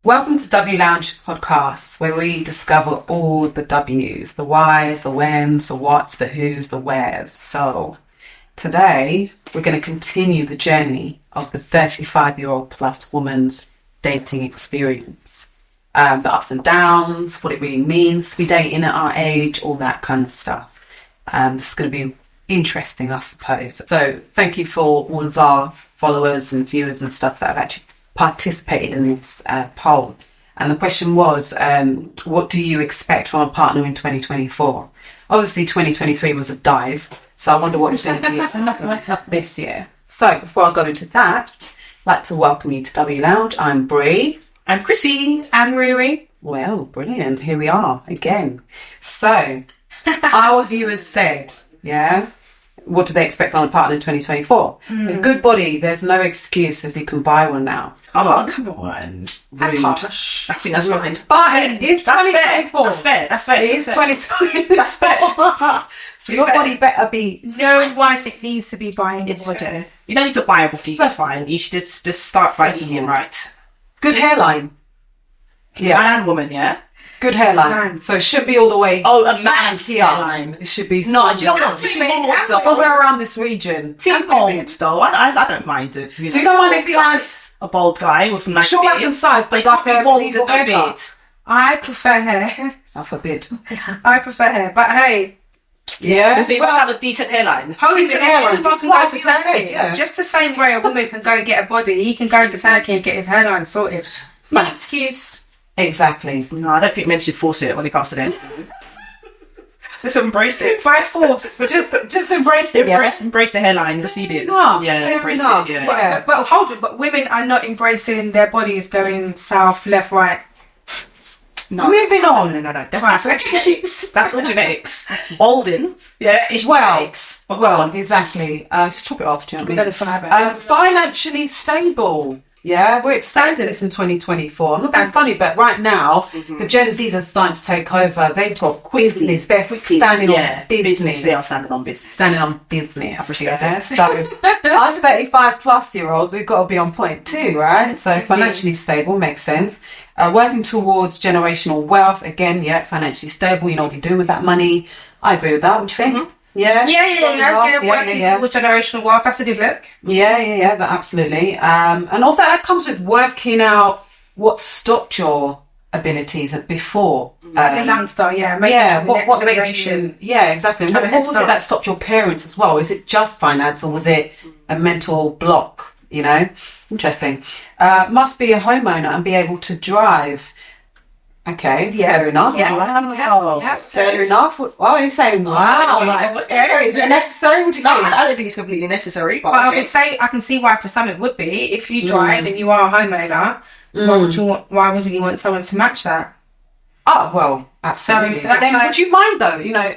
Welcome to W Lounge Podcast, where we discover all the W's, the whys, the whens, the whats, the who's, the wheres. So today we're going to continue the journey of the 35-year-old plus woman's dating experience. The ups and downs, what it really means to be dating at our age, all that kind of stuff. It's going to be interesting, I suppose. So thank you for all of our followers and viewers and stuff that have actually participated in this poll. And the question was, what do you expect from a partner in 2024? Obviously 2023 was a dive, so I wonder what it's going to be this year. So before I go into that, I'd like to welcome you to W Lounge. I'm Bree. I'm Chrissy. I'm Riri. Well, brilliant. Here we are again. So our viewers said, what do they expect from a partner in 2024? A good body, there's no excuse as you can buy one now. Oh, come on. That's harsh. I think that's fine. But it is 2024. That's fair. It is 2024. That's fair. So your body better be... No one needs to be buying It's body. fair. You don't need to buy a body. That's fine. You should just start fighting him right. Good hairline. Yeah. Man and woman, yeah? Good hairline. Man. So it should be all the way... Oh, a man's hairline. It should be... No, do you know what? Somewhere around this region. Team bald, though. I don't mind it. So you don't mind if he has... a bald guy with a nice Sure, I beard. can size, but Like like a bald legal with a beard. haircut. I prefer hair. I forbid. I prefer hair. But hey, Yeah? So you must have a decent hairline. Decent hairline. He can What go to you said, Turkey. yeah. Just the same way a woman can go and get a body, he can go to Turkey and get his hairline sorted. No Facts. excuse. Exactly. No, I don't think men should force it when it comes to that. Just embrace it. By force. Just embrace it. Embrace the hairline. Receive it. No, Yeah, fair embrace enough. it. Yeah. Yeah. But hold on, but women are not embracing their bodies going south, left, right. No. Moving on. No. That's all genetics. That's all genetics. Balding. Yeah, it's Well, genetics. well, exactly. Just chop it off, do you know what I mean? Better fibre. Financially stable. Yeah, we're expanding this in 2024. I'm not being funny, but right now, the Gen Zs are starting to take over. They've got business. They're standing on business. They are standing on business. Standing on business. Appreciate yeah? it. So, us 35-plus-year-olds, we've got to be on point too, right? So, financially stable makes sense. Working towards generational wealth. Again, financially stable. You know what you're doing with that money. I agree with that. What do you think? Yeah, Working towards generational wealth. That's a good look. that absolutely. And also that comes with working out what stopped your abilities before. As a youngster, What made you? Yeah, exactly. What was it that stopped your parents as well? Is it just finance, or was it a mental block? You know, interesting. Must be a homeowner and be able to drive. Okay, fair enough. Fair enough. What are you saying? Wow. Is it necessary? What do you think? I don't think it's completely necessary. But I can see why for some it would be. If you drive and you are a homeowner, why would you want someone to match that? Oh, well, absolutely. So, But then would you mind though? You know,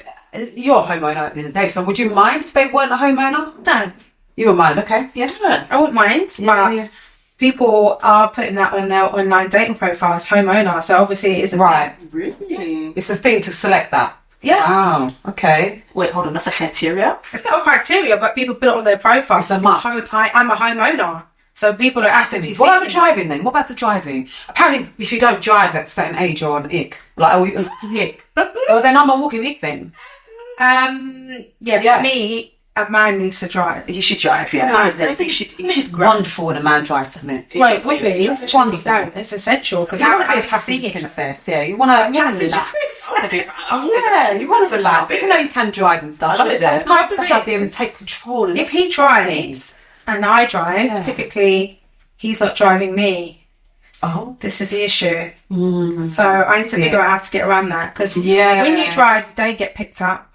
you're a homeowner at the end of the day, so would you mind if they weren't a homeowner? No. You would mind, okay. Yeah. I wouldn't mind. But people are putting that on their online dating profiles, homeowner. So obviously it's Right. really? It's a thing to select that. Yeah. Wow. Okay. Wait, hold on. That's a criteria? It's not a criteria, but people put it on their profile. It's a must. I'm a homeowner. So people are actively What about the seeking- driving then? What about the driving? Apparently, if you don't drive at a certain age, you're an ick. Like, ick. Well, then I'm a walking ick then. For me, a man needs to drive. You should drive, yeah. No, I think you should. It's wonderful when a man drives, isn't it? Well, it would be. It's wonderful. It's essential because You want to be a I passenger princess, yeah. You want to relax. Yeah, you want to relax. Even though you can drive and stuff. I love But it, though. it's nice to have them take control. if he drives and I drive, typically he's not driving me. Oh. This is the issue. So I need to figure out how to get around that because when you drive, they get picked up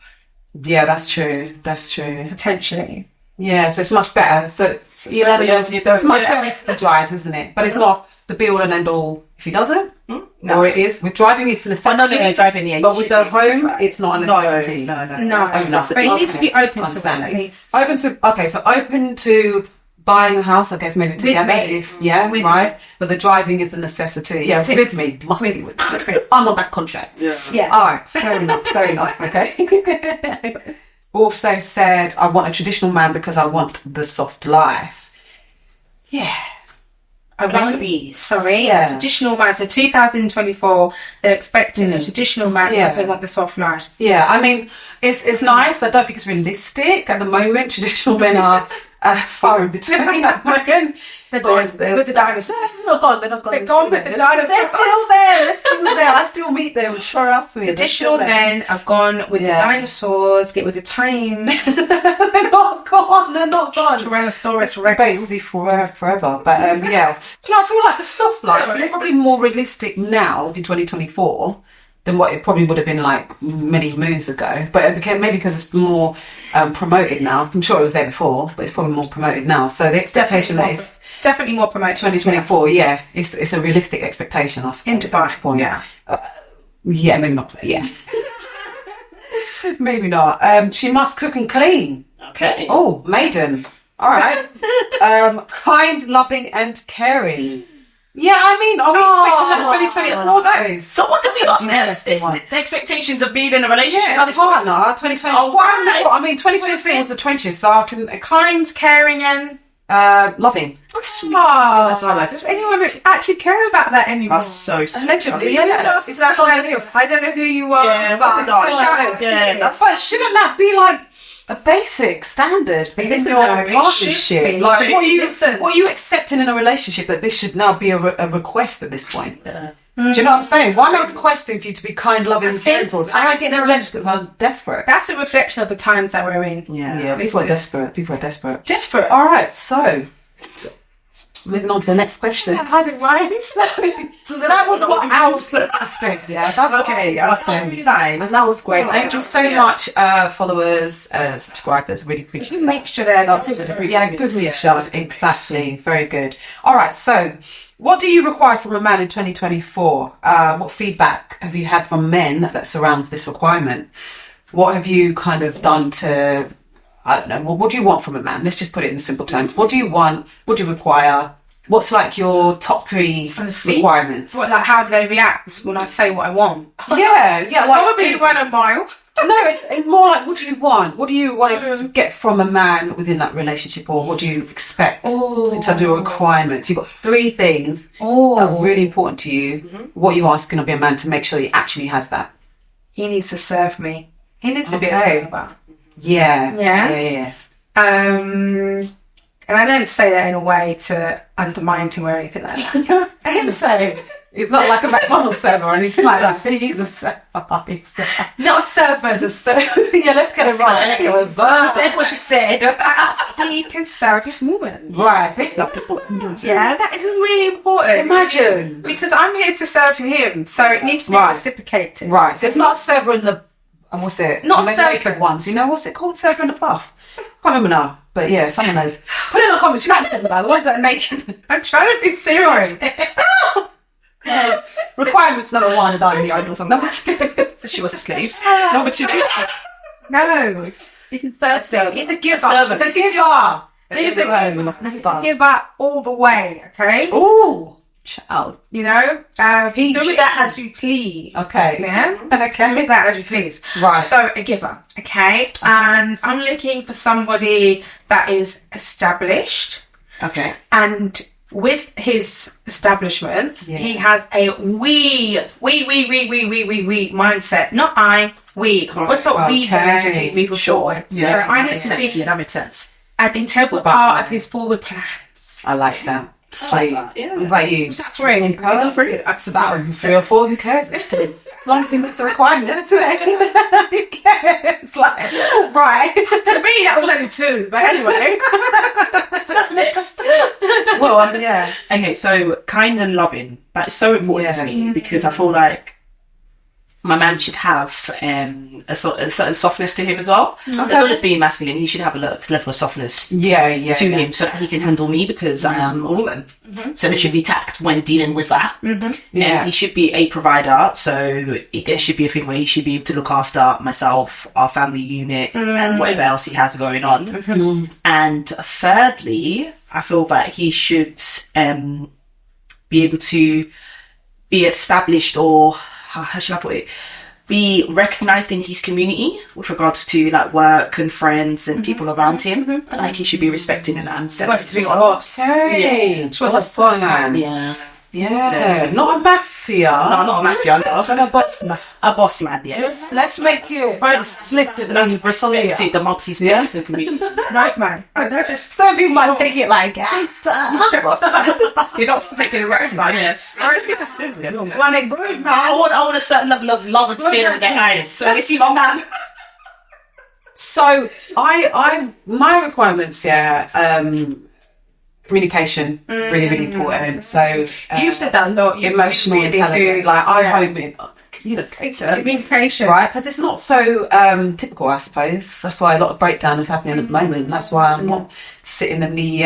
Yeah, that's true. That's true. potentially. Yeah, so it's much better. So you know, it's much better if he drives, isn't it? But it's not the be all and end all if he doesn't. No. Or it is. With driving, it's a necessity. driving, yeah. But with the home, it's not a necessity. No. No, but he needs to be open to that at least. Open to buying a house, I guess maybe together. With Right. But the driving is a necessity. Yeah, with me. Must be with me. I'm on that contract. Yeah. All right. Fair enough. Okay. Also said, I want a traditional man because I want the soft life. Yeah. a traditional man. So 2024, they're expecting a traditional man because they want the soft life. Yeah, I mean, it's nice. I don't think it's realistic at the moment. Traditional men are far in between at the moment. They're gone with the dinosaurs. They're gone. They're not gone. They're gone with the dinosaurs. They're still there. They're still there. I still meet them. Trust me. Traditional men have gone with the dinosaurs. Get with the times. They're not gone. They're not gone. Tyrannosaurus Rex will be forever. But yeah. So I feel like the soft life is probably more realistic now in 2024 than what it probably would have been like many moons ago. But it became, maybe because it's more promoted now. I'm sure it was there before, but it's probably more promoted now. So the expectation is definitely more promoted. 2024, it's a realistic expectation. I suppose, at this point. Yeah, maybe not. Yeah, maybe not. She must cook and clean. Okay. Oh, maiden. All right. Kind, loving, and caring. Yeah, I mean, are we expecting 2024 that is? So what did we ask there? The expectations of being in a relationship? Yeah, partner, 2024. I mean, 2024 was the 20th, so I can... Kind, caring, and... loving. That's nice. Does anyone actually care about that anymore? That's so sweet. Allegedly, It's that I don't know who you are. But shouldn't that be like a basic standard in your partnership? Like, what are you accepting in a relationship that this should now be a request at this point? Yeah. Do you know what I'm saying? Why am I requesting for you to be kind, loving, and caring towards? I get in a relationship, I'm desperate. That's a reflection of the times that we're in. Yeah, people are desperate. People are desperate. Desperate. All right, so moving on to the next question. I haven't right. So that was what Al's aspect. Yeah, that's okay. That's really nice. That was great. Thank you so much, followers, subscribers. Really appreciate it. Make sure they're not good show. Exactly. Very good. All right, so what do you require from a man in 2024? What feedback have you had from men that surrounds this requirement? What have you kind of done to, I don't know, what do you want from a man? Let's just put it in simple terms. What do you want? What do you require? What's like your top 3 requirements? What, like, how do they react when I say what I want? Yeah, like probably run a mile. No, it's more like, what do you want? What do you want to get from a man within that relationship, or what do you expect in terms of your requirements? You've got 3 things that are really important to you. What you asking of your man to make sure he actually has that? He needs to serve me. He needs to be a server. Yeah. And I don't say that in a way to undermine him or anything like that. I didn't say it's not like a McDonald's server or anything like that. He's a server. Not a server, as a server. Yeah, let's get it right. She said what she said. He can serve his woman. Right. Yeah, that is really important. Imagine. Because I'm here to serve him, so it needs to be reciprocated. Right. So it's not server in the, what's it? Not server. Naked ones. You know, what's it called? Server in the buff. Can't remember now. But yeah, someone knows. Put it in the comments. You know what I'm saying about the ones that are naked. I'm trying to be serious. Requirements number 1, die the idol. Number 2, she was a slave. Number 2, no. He can serve. He's a giver. It's a giver. He's a giver all the way. Okay. Ooh, child. You know, do with that as you please. Okay. Yeah. Okay. Do with that as you please. Right. So a giver. Okay. And I'm looking for somebody that is established. Okay. And with his establishments, he has a we mindset. Not I, we. What's what we do to me for sure. Yeah. So I need to be that makes sense. an integral part of his forward plans. I like that. Sweet. Yeah. What about you? Was that 3? That's about 3 or 4. Who cares? As long as he meets the requirements, who cares? Like, right. To me, that was only 2. But anyway. Next. Well, yeah. Okay, so kind and loving. That's so important to me because I feel like my man should have a certain softness to him as well. As well as being masculine, he should have a level of softness to him so that he can handle me because I am a woman. So there should be tact when dealing with that. He should be a provider, so there should be a thing where he should be able to look after myself, our family unit, and whatever else he has going on. And thirdly, I feel that he should be able to be established, or how should I put it? be recognised in his community with regards to like work and friends and people around him. Like he should be respected in that sense. To be a boss. Hey, she was a boss man. Yeah. Not a mafia. No, not a mafia. I was a boss man. A boss man, yes. Let's make you explicitly respected amongst his peers and community. Right, man. I don't just... Some people might take it like gangster. You're not taking it right, man. Yes. Running brood, man. I want a certain level of love and fear in their eyes. So if you want that. So my requirements, communication, really important. So You've said that a lot. You emotional really intelligence, do. like I hope it communication, right? Because it's not so typical, I suppose. That's why a lot of breakdown is happening at the moment. That's why I'm not sitting in the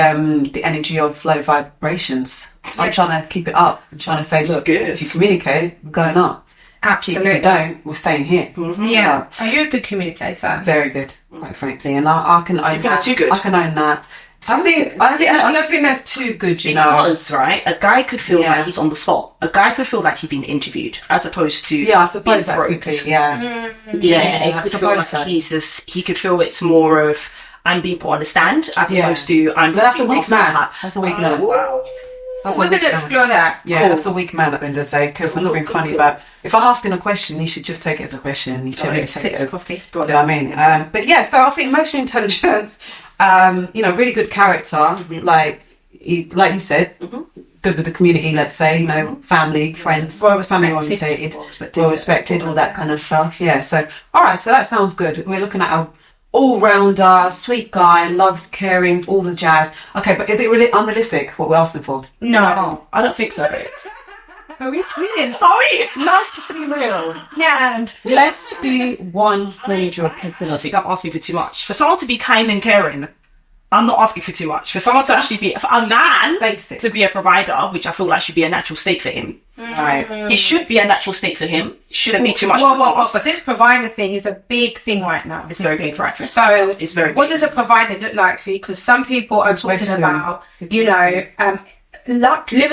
energy of low vibrations. I'm trying to keep it up. I'm trying to say, look, if you communicate, we're going up. Absolutely. If you don't, we're staying here. Yeah. Are you a good communicator? Very good, quite frankly, and I can own that. Too good? I can own that. I don't think that's too good, you know. Because, right, a guy could feel like he's on the spot. A guy could feel like he's been interviewed, as opposed to I suppose that could be, it could feel like he could feel it's more of I'm being put on the stand, as opposed to I'm. But that's a weak man. That's a weak man. Wow. We're going to explore that. Yeah, that's a weak man at the end of the day, because I'm not being funny about. If I'm asking a question, you should just take it as a question. You shouldn't really take it as coffee. You know what I mean? But yeah, so I think emotional intelligence, really good character, like you said, good with the community, let's say, family, friends, family orientated, well respected, all that kind of stuff. Yeah, so all right, so that sounds good. We're looking at a all-rounder, sweet guy, loves caring, all the jazz. Okay, but is it really unrealistic what we're asking for? No, I don't think so. Are we tweeting? Let's be real. Yeah. Let's be 100%. I think I'm asking for too much. For someone to be kind and caring, I'm not asking for too much. For someone to actually be a man, basic, to be a provider, which I feel like should be a natural state for him. Right. It should be a natural state for him. Shouldn't be too much. But this provider thing is a big thing right now. It's very big, right? So, it's very big. What does a provider look like for you? Because some people are talking about, living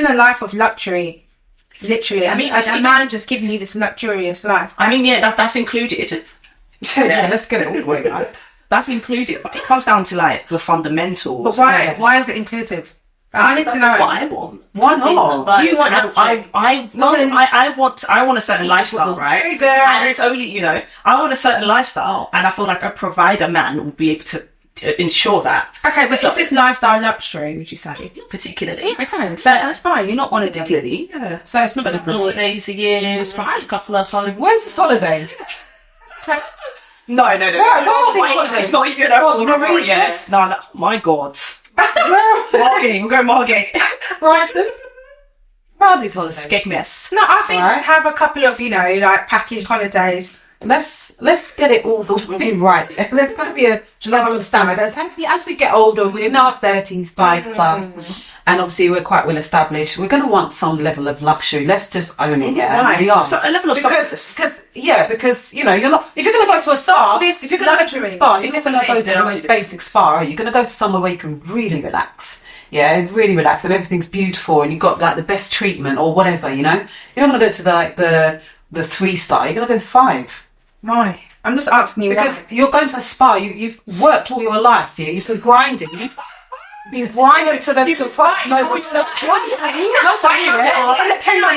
a life of luxury. Literally, I mean, a man just giving you this luxurious life. That's included. Let's get it all the way out. That's included, but it comes down to like the fundamentals. But why? Why is it included? I need to know. That's what I want. Why not? Like, you want? I want a certain lifestyle, right? And it's only I want a certain lifestyle, and I feel like a provider man will be able to ensure that. Okay, but is this lifestyle luxury? Would you say particularly? Okay, so that's fine. You're not on it particularly. Yeah. So it's not a couple of days a year. It's fine. A couple of holidays. Where's this holiday? No. It's not even Norwegians. No, my God. Margate, we're going Margate. Brighton. Where are these holidays? Skegness. No, I think to have a couple of, package holidays. Let's get it all the way right. There's got to be a level of stamina. As we get older, we're now 35 plus, and obviously we're quite well established. We're going to want some level of luxury. Let's just own it. Yeah, right. We are. So a level of because you're not. If you're going to go to a spa, you're going to go to a spa. You're not going to go to the most basic spa. You're going to go to somewhere where you can really relax. Yeah, really relax, and everything's beautiful, and you've got like the best treatment or whatever. You're not going to go to the 3-star. You're going to go to 5. Right. I'm just asking you because you're going to a spa. You've worked all your life. You're still grinding. You've been grinding to them to fight. No,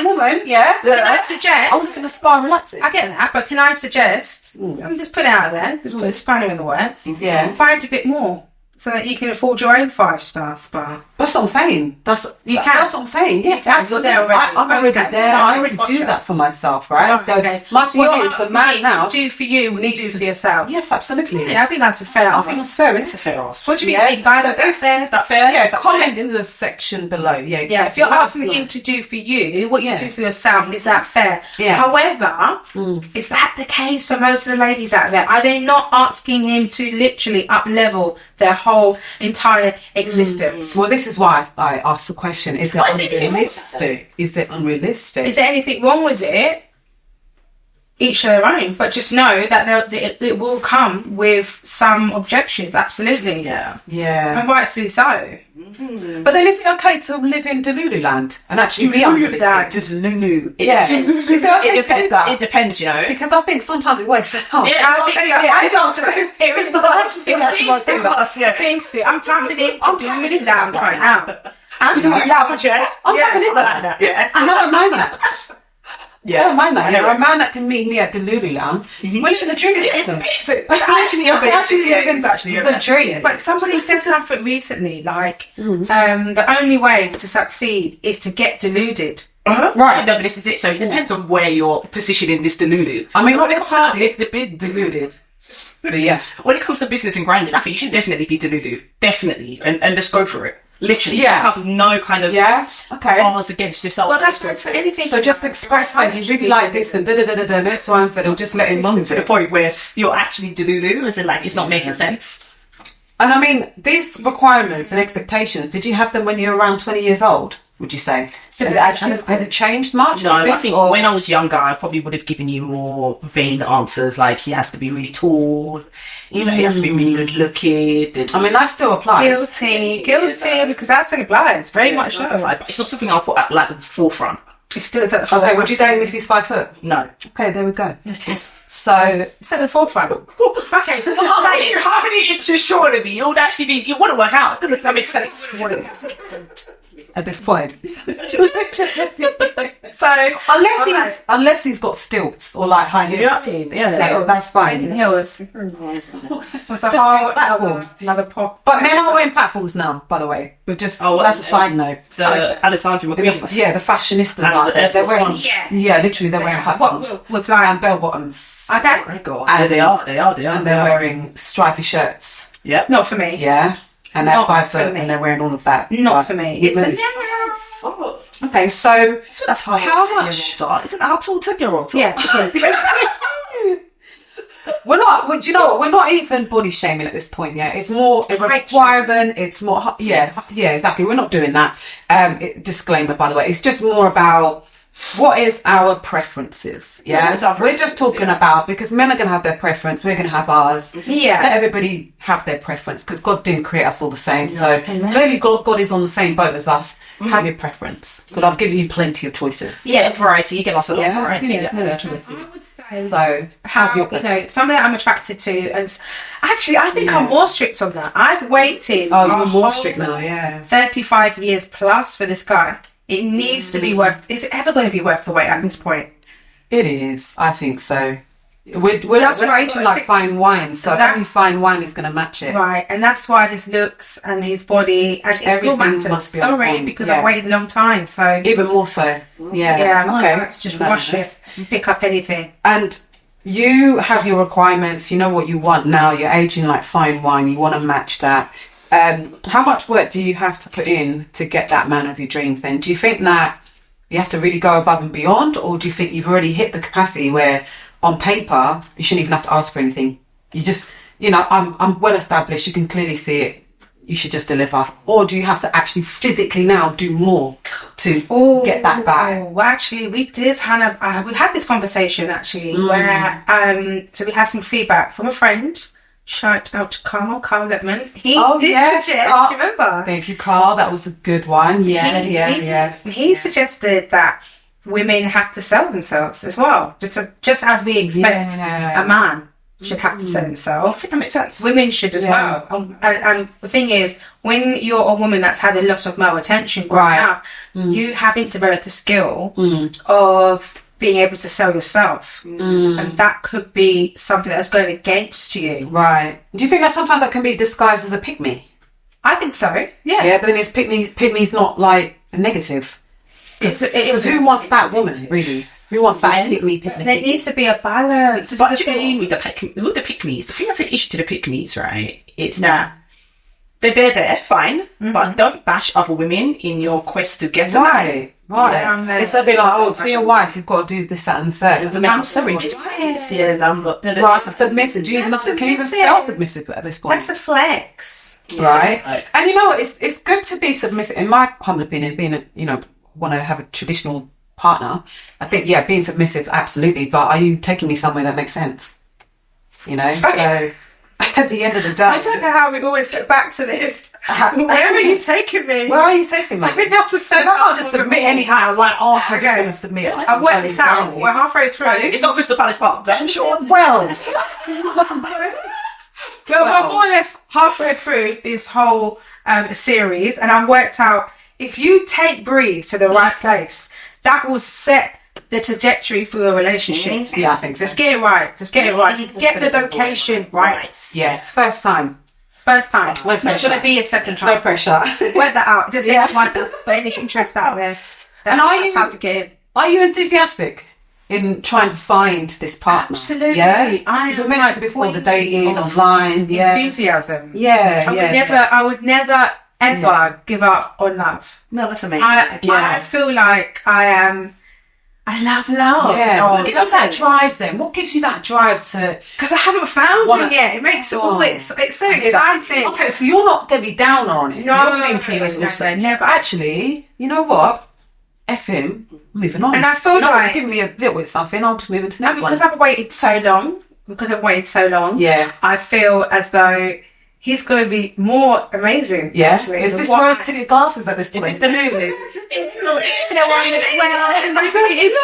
woman. Yeah. Can I suggest? I was in the spa relaxing. I get that, but can I suggest? Let me just put it out there. Just put a spanner in the works. Yeah. Find a bit more so that you can afford your own 5-star spa. That's what I'm saying. That's what I'm saying. Yes, absolutely. I'm already there. I already do that for myself, right? So my point is, the man now do for you what you do for yourself. Yes, absolutely. Yeah, I think that's a fair. I think that's fair. It's a fair ask. What do you think, guys? Is that fair? Yeah. Comment in the section below. Yeah. Yeah. If you're asking him to do for you what you do for yourself, is that fair? Yeah. However, is that the case for most of the ladies out there? Are they not asking him to literally up-level their whole entire existence? Well, this is why I asked the question: is it unrealistic? Is it unrealistic? Is there anything wrong with it? Each their own, but just know that it will come with some objections. Absolutely, yeah, and rightfully so. But then is it okay to live in Delulu land and actually be unrealistic? Delulu. Yeah. Is it okay to do that? It depends, you know. Because I think sometimes it works out. I thought so. It seems to. I'm tapping into down right now. I'm tapping into that. Yeah. I don't mind that. Yeah. I don't mind that. You know, a man that can meet me at Delulu land, we should have treated it. It's actually the dream. But somebody said something recently, like, the only way to succeed is to get deluded. Right. No, but this is it. So it depends on where you're positioning this Delulu. I mean, when it comes to it's a bit deluded. But yes, when it comes to business and grinding, I think you should definitely be deluded. Definitely. And just go for it. Literally. Yeah. Just have no kind of bars against yourself. Well, that's for anything. So just express like you really like this and da-da-da-da-da, next one, so they'll just let him run to the point where you're actually delulu, as in like it's not making sense. And I mean, these requirements and expectations, did you have them when you were around 20 years old, would you say? Has it changed much? No, I think when I was younger, I probably would have given you more vain answers, like he has to be really tall, you know, he has to be really good looking. I mean, that still applies. Guilty, because that still applies, very much so. It's not something I'll put at like the forefront. It's still at the forefront. Okay, would you date him if he's 5 foot? No. Okay, there we go. Yes. So it's at the forefront. Okay, so how many inches short of me? You would actually be. It wouldn't work out. Does that make sense? At this point, so unless he's got stilts or like high heels, so that's fine. Heels. It's a whole another pop. But men are wearing platforms now, by the way. But just that's a side note. The Alexandra McQueen. Yeah, the fashionistas are they're wearing. Yeah, literally they're wearing platforms with like and bell bottoms. Okay, and they are. And they're wearing stripy shirts. Yeah, not for me. Yeah. And they're 5 foot and they're wearing all of that. Not for me. Okay, so that's how much? Isn't that how tall 10-year-olds are? Yeah. We're not. Do you know what? We're not even body shaming at this point yet. It's more a requirement. It's more. Yeah, exactly. We're not doing that. Disclaimer, by the way. It's just more about what is our preferences. Yeah, we're just talking about, because men are going to have their preference, we're going to have ours. Yeah, let everybody have their preference, because God didn't create us all the same. So clearly God is on the same boat as us. Have your preference, because I've given you plenty of choices. Yeah, variety. You give us a lot of variety. Choices. I would say so. Have your something that I'm attracted to is actually I think I'm more strict on that. I've waited. Oh, you're more strict now. Yeah, 35 years plus for this guy. It needs to be worth. Is it ever going to be worth the wait at this point? It is. I think so. We're rating like fine wine, so only fine wine is going to match it. Right, and that's why his looks and his body and it still matters. Sorry, because I've waited a long time, so even more so. Yeah, I'm okay. Let's just rush it and pick up anything. And you have your requirements. You know what you want now. You're aging like fine wine. You want to match that. How much work do you have to put in to get that man of your dreams then? Do you think that you have to really go above and beyond, or do you think you've already hit the capacity where on paper you shouldn't even have to ask for anything? You just, I'm well established, you can clearly see it, you should just deliver? Or do you have to actually physically now do more to get that back? Well, actually, we did kind of, we had this conversation actually where, so we had some feedback from a friend. Shout out to Carl Letman. He did suggest, do you remember? Thank you, Carl. That was a good one. Yeah. He suggested that women have to sell themselves as well. Just as we expect a man should have to sell himself. I think that makes sense. Women should as well. And the thing is, when you're a woman that's had a lot of male attention growing up, you haven't developed the skill of being able to sell yourself, and that could be something that's going against you. Right. Do you think that sometimes that can be disguised as a pick-me? I think so. Yeah. Yeah, but then it's pick-me's not like a negative. Because who wants that woman, really? Who wants that pick-me? There needs to be a balance. But with the pick-me's, the thing I take issue to the pick-me's, right? It's that they're there, fine, but don't bash other women in your quest to get them. Right. Yeah, it's a bit like, to be a wife, you've got to do this, that, and the third. I'm sorry, I'm submissive. Do you even can you even spell submissive at this point? That's a flex, right? And you know what? It's good to be submissive. In my humble opinion, being want to have a traditional partner, I think being submissive, absolutely. But are you taking me somewhere that makes sense? So at the end of the day, I don't know how we always get back to this. Where are you taking me? Where are you taking me? I think that's the same. I'll just submit anyhow. Like, oh, I'm just going to submit. I worked this out. We're halfway through. It's not Crystal Palace Park, that's for sure. Well, we're more or less halfway through this whole series, and I've worked out if you take Bree to the right place, that will set the trajectory for your relationship. Yeah, I think so. Just get it right. Just get it right. Just get the location right. Yeah, first time. First time. No Not pressure. going to be a second No time. pressure. Work that out. Just Yeah. find us for any interest out there. And are That's you- how to get in. Are you enthusiastic in trying to find this partner? Absolutely. Yeah. I As we am mentioned like before, the queen dating of online. Yeah. Enthusiasm. Yeah. I would never ever give up on love. No, that's amazing. I feel like I love love. Yeah. Oh, What gives you that drive then? What gives you that drive to? because I haven't found Wanna- him yet. It makes it all. It's so exciting. Okay, so you're not Debbie Downer on it. No, You're thinking it's no, also never. Actually, you know what? F him. Moving on. And I feel you know what, like- give me a little bit of something. I'll just move into the And next one. because I've waited so long. Yeah. I feel as though he's going to be more amazing. Yeah. actually, Is than this what rose I- tinted glasses at this point? It's the new. It's not. It is.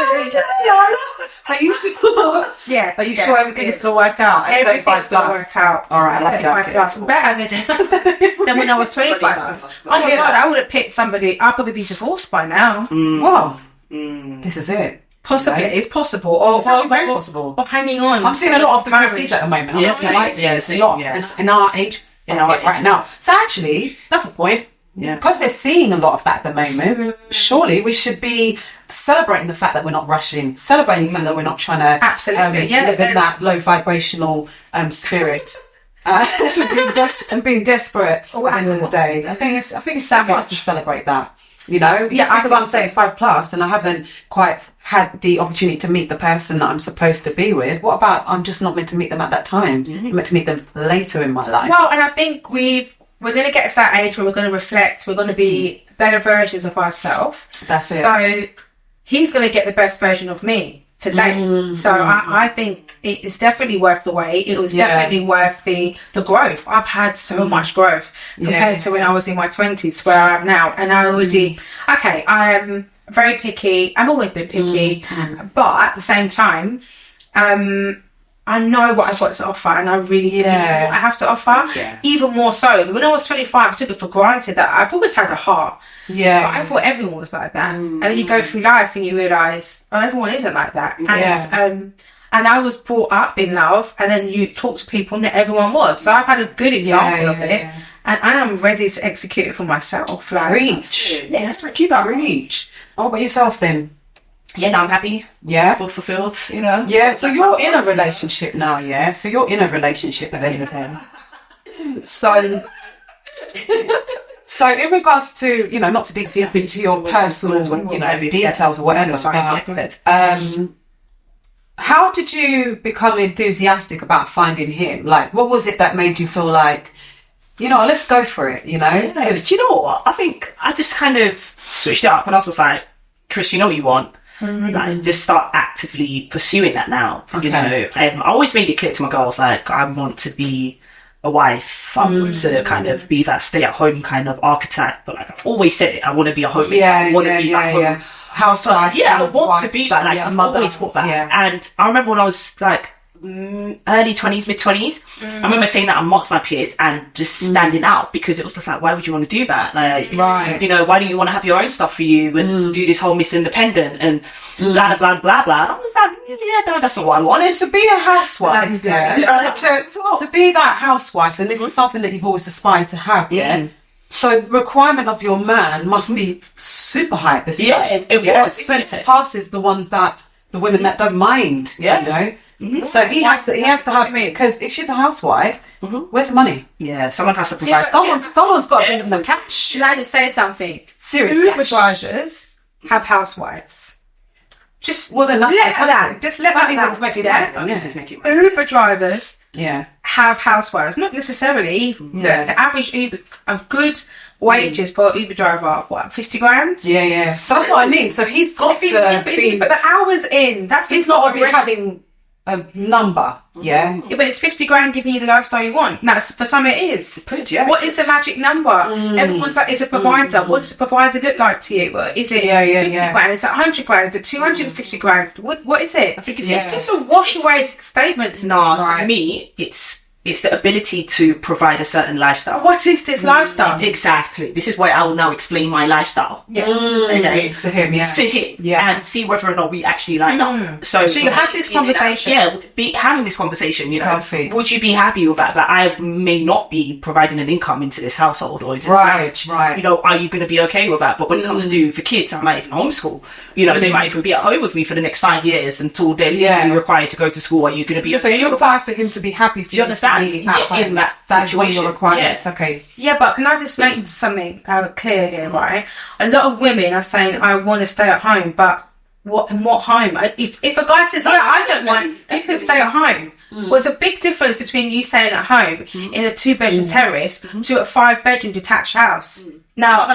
Are you sure? Yeah. Are you yeah, sure everything's it's- going to work out? at 35 Everything's going to plus? work out. All right, I like 35 that. plus. Better than when I was 25. Oh my Yeah. god, I would have picked somebody. I'd probably be divorced by now. Well, this is it. Possibly, Right. it's possible. Or, It's actually very possible. Or hanging on. I'm seeing a lot of Marriage. divorcees at the moment. Yeah, I'm seeing like yeah, a lot in our age, In our right age. now. So actually, that's the point. Yeah. Because we're seeing a lot of that at the moment, surely we should be celebrating the fact that we're not rushing, celebrating the fact that we're not trying to Absolutely, yeah, live in there's- that low vibrational spirit. And being desperate at the end of the day. I think it's time for us to celebrate that. You know, Yeah, just I because think I'm 35 plus and I haven't quite had the opportunity to meet the person that I'm supposed to be with, what about I'm just not meant to meet them at that time? I'm meant to meet them later in my life. Well, and I think we're going to get to that age where we're going to reflect. We're going to be better versions of ourselves. That's it. So he's going to get the best version of me today. So I think it is definitely worth the wait. It was definitely worth the growth. I've had so much growth compared to when I was in my 20s to where I am now. And I already, I am very picky. I've always been picky. But at the same time, I know what I've got to offer, and I really believe what I have to offer. Yeah. Even more so, when I was 25, I took it for granted that I've always had a heart. Yeah. But I thought everyone was like that. And then you go through life and you realise, oh, everyone isn't like that. And I was brought up in love, and then you talk to people, not everyone was. So I've had a good example of it, and I am ready to execute it for myself. Like, Preach. yeah, that's what you got. Preach. What about yourself then? Yeah, no, I'm happy. Yeah. Fulfilled, you know. Yeah, so you're in a relationship now, yeah? So you're in a relationship with him. So in regards to, you know, not to dig deep into your personal, you know, details or whatever, Sorry, but, go ahead. how did you become enthusiastic about finding him? Like, what was it that made you feel like, you know, let's go for it, you know? Yeah, do you know what? I think I just kind of switched it up, and I was just like, Chris, you know what you want? Like, just start actively pursuing that now. You know, I always made it clear to my girls, like, I want to be a wife. I want to kind of be that stay-at-home kind of archetype. But like, I've always said it. I want to be a home. I want to be that home. Housewife. Yeah, I want to be that. Like, I've always thought that. Yeah. And I remember when I was like early 20s, mid 20s, I remember saying that amongst my peers and just standing out, because it was just like, why would you want to do that? Like, Right. you know, why don't you want to have your own stuff for you and do this whole Miss Independent and blah, blah, blah, blah. And I was like, yeah, no, that's not what I want. And then to be a housewife, to be that housewife, and this is something that you've always aspired to have, Yeah. So the requirement of your man must be super high at this point. Yeah, it was. It passes the women that don't mind. Yeah. You know. So he has to have, because if she's a housewife, where's the money? Yeah, someone has to provide. Someone's got to give them the cash. Should I just say something? Seriously. Uber drivers have housewives. Well, then that's fantastic. Just let That that is out. expected. Yeah. Uber drivers Yeah. have housewives, not necessarily. The average Uber, good wages for an Uber driver, what, 50 grand? Yeah. So that's what I mean. So he's got to be. But the hours in, He's not going to be having a number, yeah? Yeah, but it's 50 grand giving you the lifestyle you want. No, for some it is. Yeah. What is the magic number? Everyone's like, is a provider. What does a provider look like to you? Is it 50 grand? Is it 100 grand? Is it 250 grand? What is it? I think it's just a wash away statement. No, for me, it's the ability to provide a certain lifestyle. What is this lifestyle? Exactly. This is why I will now explain my lifestyle. Yeah. Okay. To him, yeah. To him. Yeah. And see whether or not we actually line up. So you have this conversation. Having this conversation, you know. Healthy. Would you be happy with that I may not be providing an income into this household or into this marriage? Right. You know, are you going to be okay with that? But when it comes to for kids, I might even homeschool. You know, they might even be at home with me for the next 5 years until they're legally required to go to school. Are you going to be so okay? you're required for him to be happy for Do you understand? In that situation. Your requirements. Okay. Yeah, but can I just make something clear here, right? A lot of women are saying, I want to stay at home, but what home? If a guy says, I don't want, you can stay at home. There's a big difference between you staying at home in a 2-bedroom terrace to a 5-bedroom detached house. Now,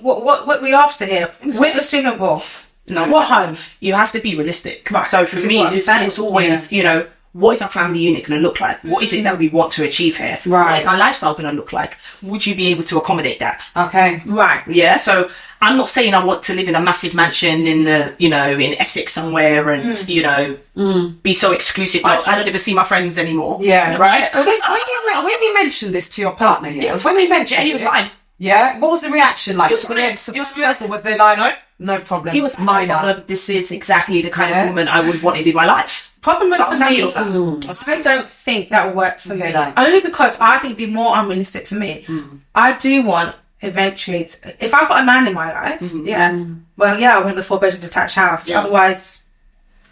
what we after here? With a swimming pool. No. What home? You have to be realistic. Right. So for me, it's always, you know, what is our family unit going to look like? What is it that we want to achieve here? Right. What is our lifestyle going to look like? Would you be able to accommodate that? Okay. Right. Yeah. So I'm not saying I want to live in a massive mansion in in Essex somewhere and, be so exclusive. Like, I don't ever see my friends anymore. Yeah. Right. When you mentioned this to your partner, when you mentioned he was fine. Yeah. What was the reaction like? Was they like, no problem? He was minor. This is exactly the kind of woman I would want in my life. Problem So for me, I don't think that will work for me. No. Only because I think it'd be more unrealistic for me. I do want eventually, if I've got a man in my life, I want the 4-bedroom detached house. Yeah. Otherwise,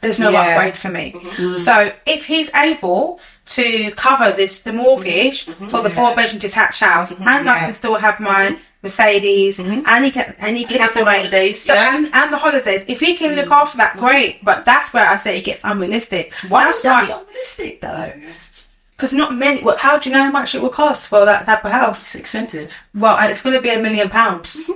there's no upgrade for me. So if he's able to cover the mortgage for the 4-bedroom detached house, and I can still have my Mercedes, and he can have the holidays, and the holidays. If he can look after that, great. But that's where I say it gets unrealistic. Why is that unrealistic though? Because not many. Well, how do you know how much it will cost for that type of house? It's expensive. Well, it's going to be £1 million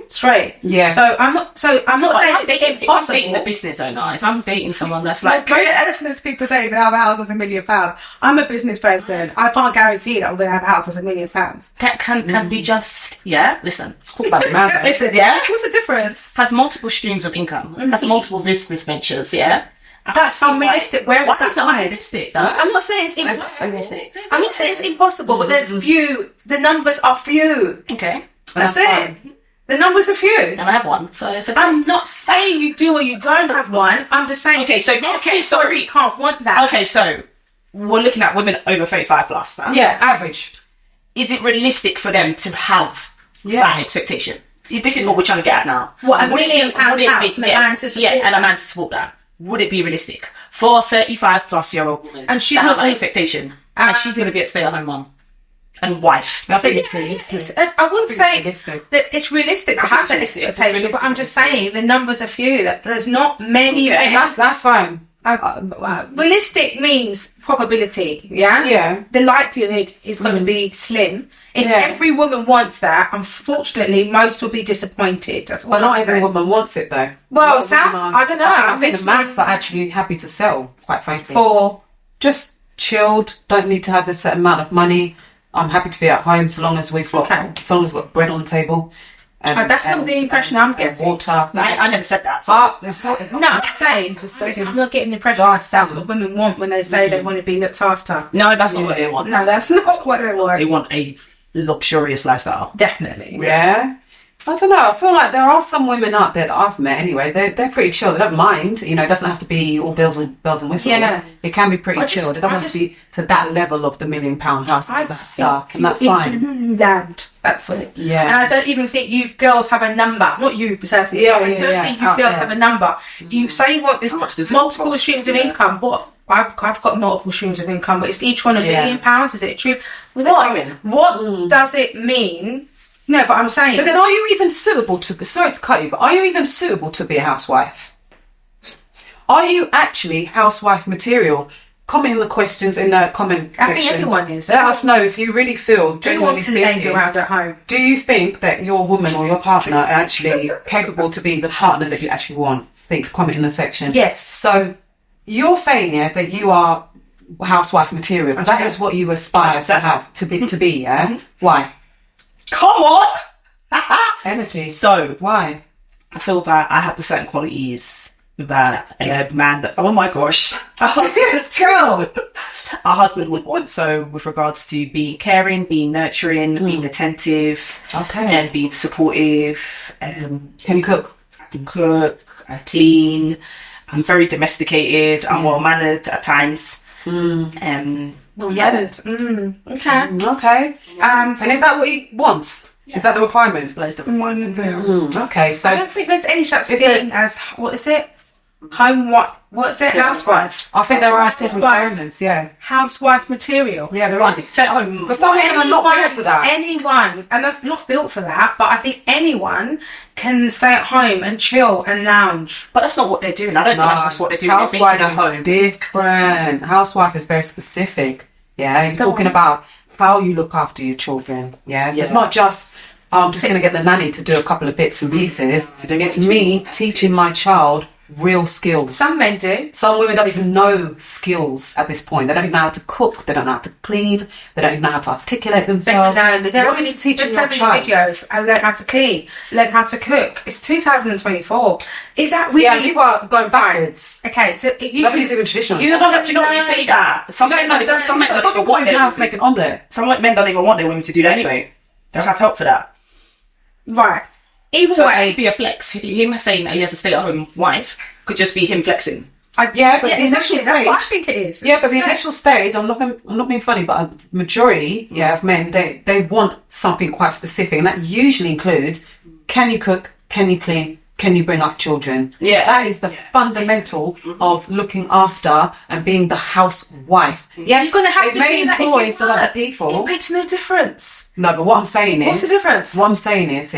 straight. Yeah. So I'm not saying it's impossible. If I'm dating a business owner, if I'm dating someone that's like, most business people don't even have a house that's £1 million. I'm a business person. I can't guarantee that I'm going to have a house that's £1 million. can we just listen? Talk about the man. Listen, What's the difference? has multiple streams of income, has multiple business ventures, That's unrealistic. Where is that line? Unrealistic, though? I'm not saying it's impossible. I'm not saying it's impossible, but there's few. The numbers are few. Okay. That's it. The numbers are few. And I have one, so it's okay. I'm not saying you do or you don't have one. I'm just saying. Sorry. You can't want that. Okay, so we're looking at women over 35 plus now. Yeah, average. Is it realistic for them to have that expectation? This is what we're trying to get at now. What, £1 million house and a man to support and a man to support that. Would it be realistic for a 35-plus-year-old woman and she's to have not that expectation? And she's going to be a stay-at-home mum and wife. I think it's realistic. I wouldn't say that it's realistic to have that expectation, but I'm just saying the numbers are few. That there's not many. Okay, that's fine. Realistic means probability, Yeah. The likelihood is going to be slim. If every woman wants that, unfortunately, most will be disappointed. That's But not every woman wants it, though. Well, I don't know. I think the maths are actually happy to sell, quite frankly. For just chilled, don't need to have a certain amount of money. I'm happy to be at home so long as we've got, so long as we've got bread on the table. That's not the impression I'm getting. Water. I never said that. So. No, I'm saying, I'm not getting the impression that's what women want when they say they want to be looked after. No, that's not what they want. No, that's not what they want. They want a luxurious lifestyle. Definitely. Yeah. I don't know. I feel like there are some women out there that I've met anyway. They're pretty chill. They don't mind. You know, it doesn't have to be all bells and whistles. Yeah, no. It can be pretty chill. It doesn't have to be to that level of the £1 million house and that stuff. And that's fine. That's it. Yeah. And I don't even think you girls have a number. Not you personally. I don't think you girls have a number. You say you want this multiple streams of income. What? I've got multiple streams of income, but it's each one £1 million. Is it true? What does it mean? No, but I'm saying. But then, are you even suitable to? Sorry to cut you, but are you even suitable to be a housewife? Are you actually housewife material? Comment in the questions in the comment section. I think everyone is. Let us know if you really feel genuinely speaking. Around at home. Do you think that your woman or your partner are actually capable to be the partner that you actually want? Please comment in the section. Yes. So you're saying that you are housewife material, because that is what you aspire to have, to be, yeah? Why? Come on! Energy. So, Why? I feel that I have the certain qualities that a man that, oh my gosh, a husband would want. So with regards to being caring, being nurturing, being attentive, and being supportive. Can you cook? I can cook, I clean, I'm very domesticated, I'm well-mannered at times. Okay. Okay. And is that what he wants? Is that the requirement? Okay, so I don't think there's any such thing as, what is it? What's it? Housewife. I think there are some requirements, yeah. Housewife material. Yeah, there Right, are. set home. But some women are not built for that. Anyone, and they're not built for that, but I think anyone can stay at home and chill and lounge. But that's not what they're doing. I don't think that's just what they're doing. Housewife They're making a is home. different. Housewife is very specific. Yeah, you're talking about how you look after your children. Yeah, so it's not just I'm just going to get the nanny to do a couple of bits and pieces. It's me teaching my child real skills. Some men do. Some women don't even know skills at this point. They don't even know how to cook. They don't know how to clean. They don't even know how to articulate themselves. They don't. What are you teaching There's your so child? many videos. I learn how to clean, learn how to cook. It's 2024. Is that really? Yeah, you are going backwards. Okay, so Nobody's even traditional. you Do you know what you say that? Some men don't even Some want people don't even know how to make an omelette. Some men don't even want their women to do that anyway. They don't have help for that. right. Either So way, it'd be a flex. Him saying that he has a stay-at-home wife could just be him flexing. Yeah, but yeah, the initial exactly. That's stage. what I think it is. Yeah, but the initial stage, I'm not being funny, but a majority, of men, they want something quite specific, and that usually includes: can you cook? Can you clean? Can you bring up children? Yeah. That is the fundamental of looking after and being the housewife. Yes, You're going to have to may do that employ if you some work. other people. It makes no difference. No, but what I'm saying is... What's the difference? What I'm saying is,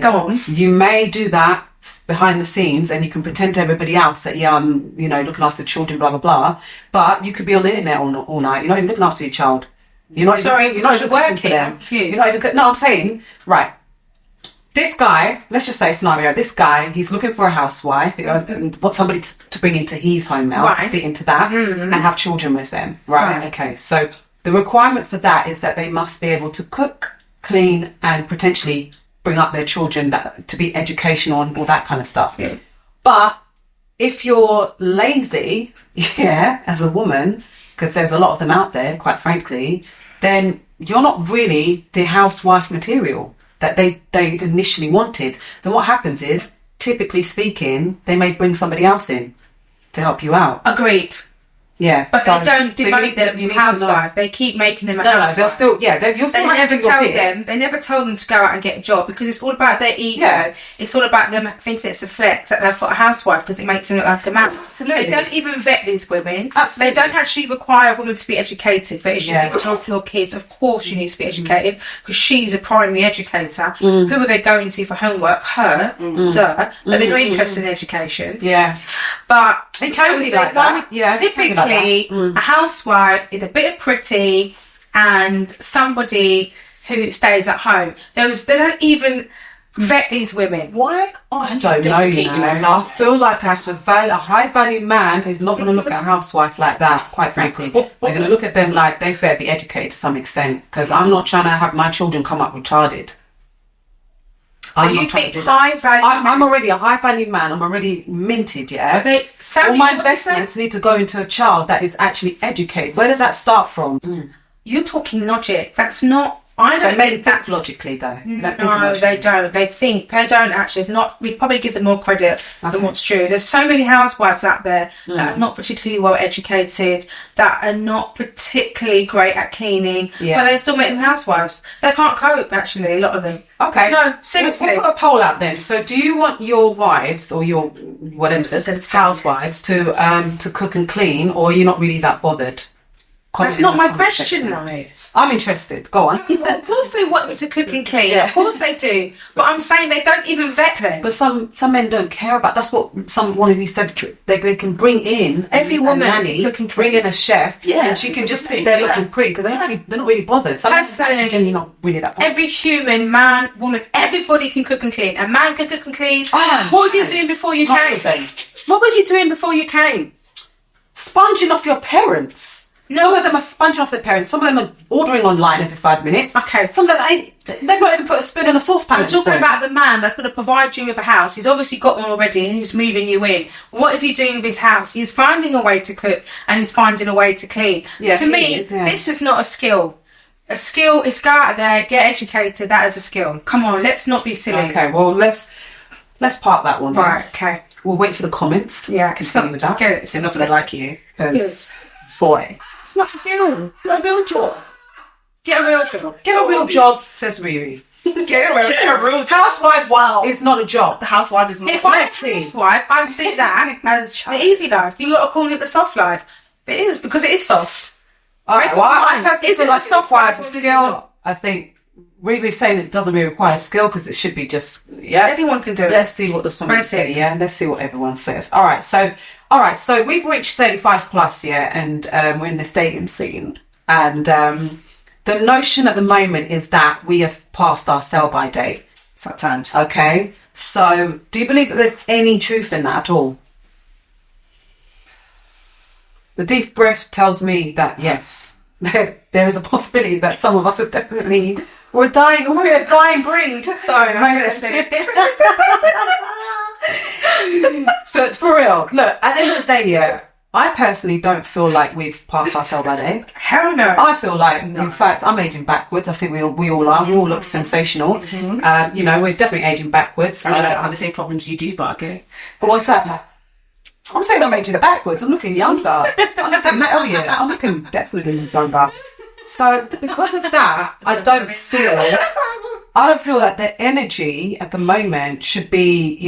Go on. you may do that behind the scenes and you can pretend to everybody else that, I'm, looking after children, blah, blah, blah. But you could be on the internet all night. You're not even looking after your child. You're not even cooking for them. You're not even no, I'm saying, right. This guy, let's just say scenario, this guy, he's looking for a housewife, wants somebody to bring into his home now, to fit into that, and have children with them. Right, okay. So the requirement for that is that they must be able to cook, clean, and potentially bring up their children to be educational and all that kind of stuff. Yeah. But if you're lazy, as a woman, because there's a lot of them out there, quite frankly, then you're not really the housewife material that they initially wanted. Then what happens is, typically speaking, they may bring somebody else in to help you out. Agreed. Yeah, but they don't devote them to housewife. They keep making them a housewife. No, they'll still, you'll still they never tell them. They never tell them to go out and get a job because it's all about their ego. Yeah. It's all about them thinking it's a flex that they've got a housewife because it makes them look like a man. Absolutely. They don't even vet these women. Absolutely. They don't actually require women to be educated. But it's just they tell your kids, of course you need to be educated because she's a primary educator. Who are they going to for homework? Her. Duh. But they're not interested in education. Yeah. But it can be like that. Yeah. Typically, a housewife is a bit of pretty and somebody who stays at home. They don't even vet these women. Why? I don't know. I feel like a high value man is not going to look at a housewife like that. Quite frankly, they're going to look at them like they better be educated to some extent. Because I'm not trying to have my children come up retarded. So you think high value? I'm already a high value man. I'm already minted. Yeah. All my investments need to go into a child that is actually educated. Where does that start from? You're talking logic. That's not. I don't think that's logically though. No, they don't. They don't actually. It's not. We probably give them more credit than what's true. There's so many housewives out there that are not particularly well educated, that are not particularly great at cleaning, but they still make them housewives. They can't cope. Actually, a lot of them. Okay. No, seriously. We'll put a poll out then. So, do you want your wives or your housewives to cook and clean, or are you not really that bothered? That's not my question, though. I'm interested. Go on. Of course they want them to cook and clean. Yeah. Of course they do. But I'm saying they don't even vet them. But some men don't care about. That's what one of you said. They can bring in every woman, a nanny, bring in a chef, and she can just sit there looking pretty because they're not really bothered. Some actually not really that bothered. Every human, man, woman, everybody can cook and clean. A man can cook and clean. What was you doing before you came? What was you doing before you came? sponging off your parents. No. Some of them are sponging off their parents. Some of them are ordering online every 5 minutes. Okay. Some of them they've not even put a spoon in a saucepan. I'm talking about the man that's going to provide you with a house. He's obviously got one already and he's moving you in. What is he doing with his house? He's finding a way to cook and he's finding a way to clean. Yeah, to me, this is not a skill. A skill is go out there, get educated. That is a skill. Come on, let's not be silly. Okay, well, let's park that one. Right, okay. We'll wait for the comments. Yeah, continue with that. They're not going to like you. Because, boy, it's not a skill. Not a real job. Get a real job. Get a real job, says Riri. Get a real job. Housewives is not a job. The housewife is not. If I see this wife, I see that as the easy life. You got to call it the soft life. It is, because it is soft. All right, well, is it like soft life? A skill? I think Riri's saying it doesn't really require skill because it should be just everyone can do it. Let's see what the comments say. Yeah, let's see what everyone says. All right, so we've reached 35 plus, and we're in this dating scene, and the notion at the moment is that we have passed our sell-by date. Sometimes. Okay, so do you believe that there's any truth in that at all? The deep breath tells me that yes, there is a possibility that some of us are definitely we're a dying breed. Sorry, but for real, look, at the end of the day, I personally don't feel like we've passed our sell-by date. Hell no. I feel like, in fact, I'm aging backwards. I think we all are. We all look sensational. Mm-hmm. We're definitely aging backwards. I don't have the same problems you do, but okay. But what's that? I'm saying I'm aging backwards. I'm looking younger. I'm looking definitely younger. So because of that, I don't feel like the energy at the moment should be,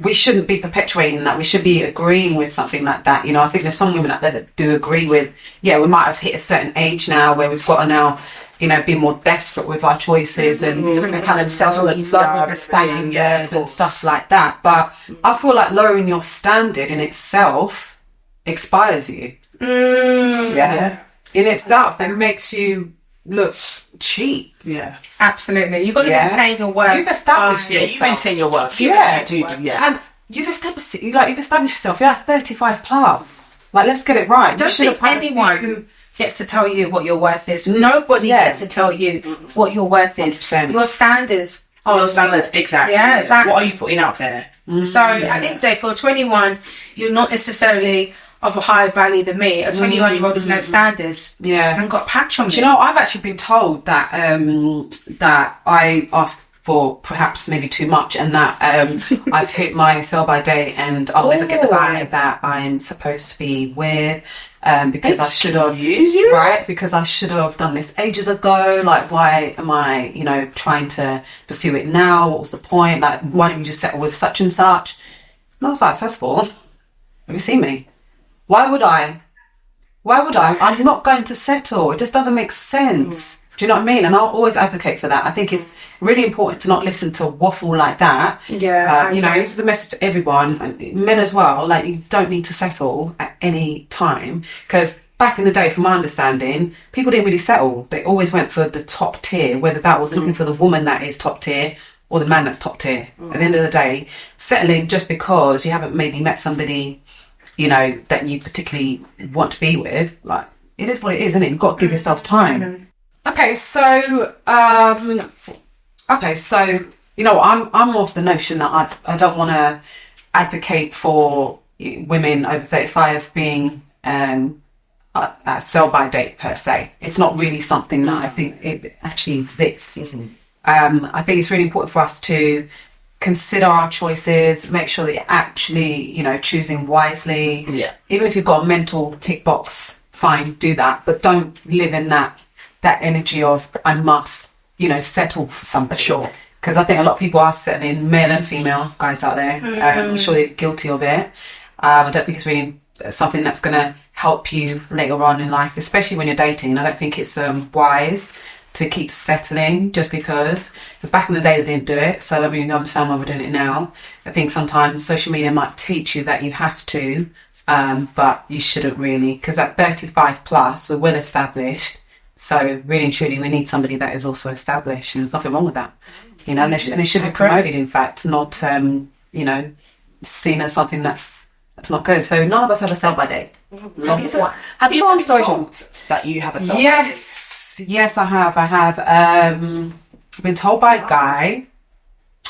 we shouldn't be perpetuating that. We should be agreeing with something like that. I think there's some women out there that do agree with, we might have hit a certain age now where we've got to now, be more desperate with our choices and kind of settle and lower the standard and stuff like that. But I feel like lowering your standard in itself expires you. In itself, it makes you look cheap. Yeah, absolutely. You've got to maintain your worth. You've established yourself. You maintain your worth. And you've established yourself. You're 35 plus. Like, let's get it right. Don't think anyone who gets to tell you what your worth is. Nobody gets to tell you what your worth is. 100%. Your standards. Your standards, exactly. Yeah. What are you putting out there? So I think say for 21, you're not necessarily of a higher value than me. A 21-year-old with no standards. Yeah. And got a patch on me. Do you know, I've actually been told that that I asked for perhaps maybe too much, and that I've hit my sell-by date and I'll never get the guy that I'm supposed to be with. Because I should have because I should have done this ages ago. Like, why am I, trying to pursue it now? What was the point? Like, why don't you just settle with such and such? And I was like, first of all, have you seen me? Why would I? I'm not going to settle. It just doesn't make sense. Do you know what I mean? And I'll always advocate for that. I think it's really important to not listen to waffle like that. Yeah. This is a message to everyone, men as well. Like, you don't need to settle at any time, because back in the day, from my understanding, people didn't really settle. They always went for the top tier, whether that was looking for the woman that is top tier or the man that's top tier. At the end of the day, settling just because you haven't maybe met somebody, that you particularly want to be with, like, it is what it is, isn't it? You've got to give yourself time. Okay, so I'm of the notion that I don't want to advocate for women over 35 being a sell-by date per se. It's not really something that I think it actually exists. I think it's really important for us to consider our choices, make sure that you're actually, choosing wisely. Yeah. Even if you've got a mental tick box, fine, do that, but don't live in that energy of I must, settle for somebody. Sure. Because I think a lot of people are settling, male and female guys out there. I'm sure they're guilty of it. I don't think it's really something that's going to help you later on in life, especially when you're dating. I don't think it's wise to keep settling just because back in the day they didn't do it, so I don't really understand why we're doing it now. I think sometimes social media might teach you that you have to, but you shouldn't really, because at 35 plus we're well established. So really and truly, we need somebody that is also established, and there's nothing wrong with that, and it should be promoted. In fact, not seen as something that's It's not good. So none of us have a sell by date. Have you ever told that you have a sell by date? Yes, I have. I've been told by a guy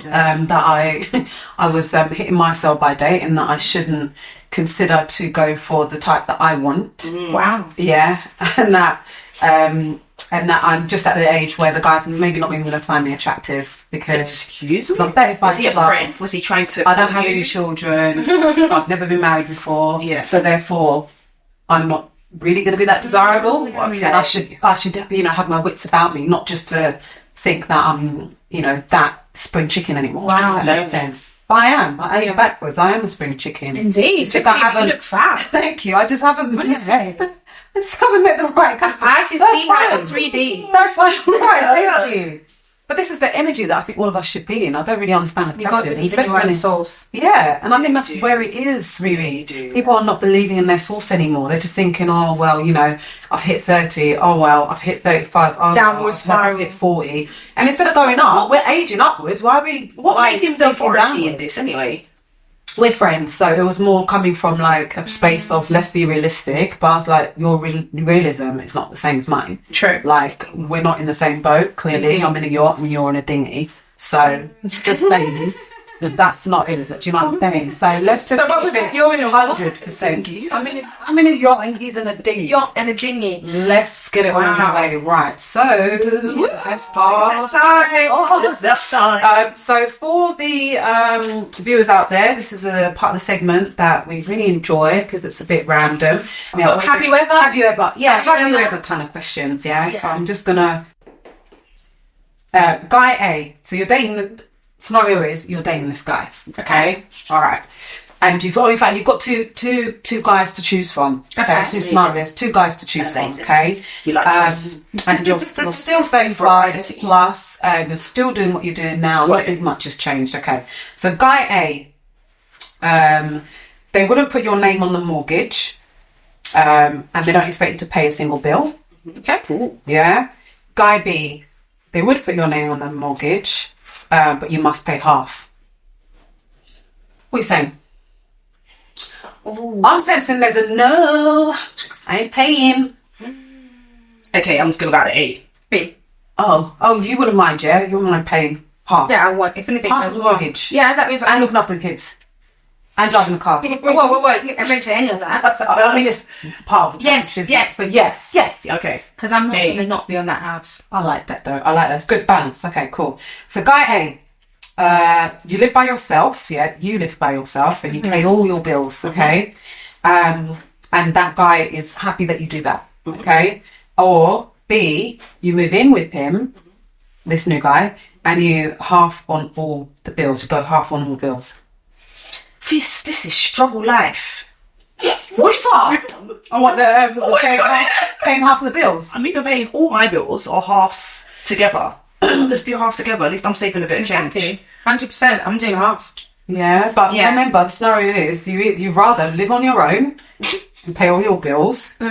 that I was hitting my sell by date and that I shouldn't consider to go for the type that I want. Wow. Yeah, and that I'm just at the age where the guy's maybe not even going to find me attractive because I'm 35. Was he a friend? Was he trying to? I don't have any children. I've never been married before. Yeah. So therefore, I'm not really going to be that desirable. Okay. And I should have my wits about me, not just to think that I'm that spring chicken anymore. Wow. That makes sense. But I am. I am backwards. I am a spring chicken. Indeed. It's just I haven't. You look fat. Thank you. I just haven't. What do you say? I just haven't met the right guy. I can see that in 3D. That's why I'm right. Thank you. But this is the energy that I think all of us should be in. I don't really understand the You've got to eat your own sauce. Yeah, and I think that's where it is, really. People are not believing in their sauce anymore. They're just thinking, oh, well, I've hit 30. Oh, well, I've hit 35. Oh, Downward spiral. I've hit 40. And instead of going up, we're aging upwards. Why are we... What made him the authority in this, anyway? We're friends, so it was more coming from like a space of let's be realistic. But I was like, your realism is not the same as mine. True. Like we're not in the same boat. Clearly, I'm in a yacht and you're in a dinghy. So just saying that's not it. Do you know what I'm saying? So let's just. So what was it? You're in a 100%. I'm in a yacht and he's in a dinghy. Yacht and a dinghy. Let's get it on the way. Right. So let's start. So for the viewers out there, this is a part of the segment that we really enjoy because it's a bit random. So have you ever? Yeah, have you ever kind of questions. Yeah. So I'm just gonna. Guy A. So you're dating the scenario is you're dating this guy. Okay. All right. And you've got two guys to choose from. Okay. Two scenarios, two guys to choose from. Okay. You like this? And you're still 35 plus, and you're still doing what you're doing now. Nothing much has changed. Okay. So guy A, they wouldn't put your name on the mortgage, and they don't expect you to pay a single bill. Okay. Cool. Yeah. Guy B, they would put your name on the mortgage, but you must pay half. What are you saying? Ooh. I'm sensing there's a no. I ain't paying. Okay, I'm just going to go to A. B. Oh, you wouldn't mind, yeah? You wouldn't mind paying half. Yeah, I want. If anything, half the mortgage. Yeah, that means. And looking after the kids. And driving the car. Whoa. I mentioned any of that. I mean, it's part of the Yes. But yes. Okay. Because I'm not going to not be on that house. I like that, though. I like that. It's good balance. Okay, cool. So, guy A, you live by yourself. Yeah, you live by yourself and you pay all your bills, okay? And that guy is happy that you do that, okay? Or B, you move in with him, this new guy, and you half on all the bills. You go half on all bills. This is struggle life. What's up? I want paying half of the bills. I'm either paying all my bills or half together. Let's do half together. At least I'm saving a bit of change. 100%. I'm doing half. Yeah, but remember, the scenario is you'd rather live on your own and pay all your bills,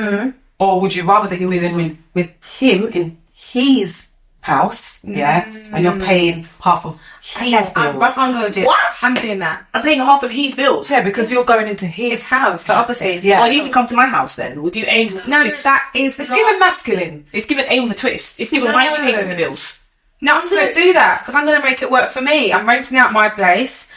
or would you rather that you live in with him in his house, and you're paying half of his bills? I'm going to do What? I'm doing that. I'm paying half of his bills. Yeah, because you're going into his house. So obviously, yeah. Well, he can come to my house then. Would you aim for No, twist? that is. It's given masculine. It's given aim with a twist. It's given my paying the bills. No, I'm going to do that because I'm going to make it work for me. I'm renting out my place,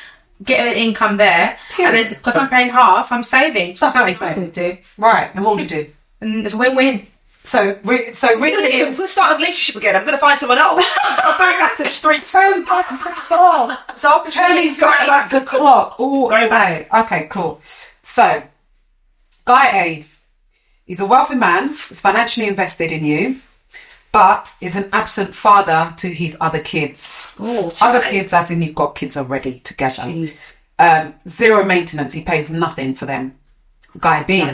getting an income there, and then because I'm paying half, I'm saving. That's what I'm going to do. Right, and what would you do? And it's a win-win. So really, We'll start a relationship again. I'm going to find someone else. I'm going back to the streets. So turning back the clock. Oh, Go back. Okay, cool. So, guy A, he's a wealthy man. He's financially invested in you, but is an absent father to his other kids. Other kids, as in you've got kids already together. Zero maintenance. He pays nothing for them. Guy B,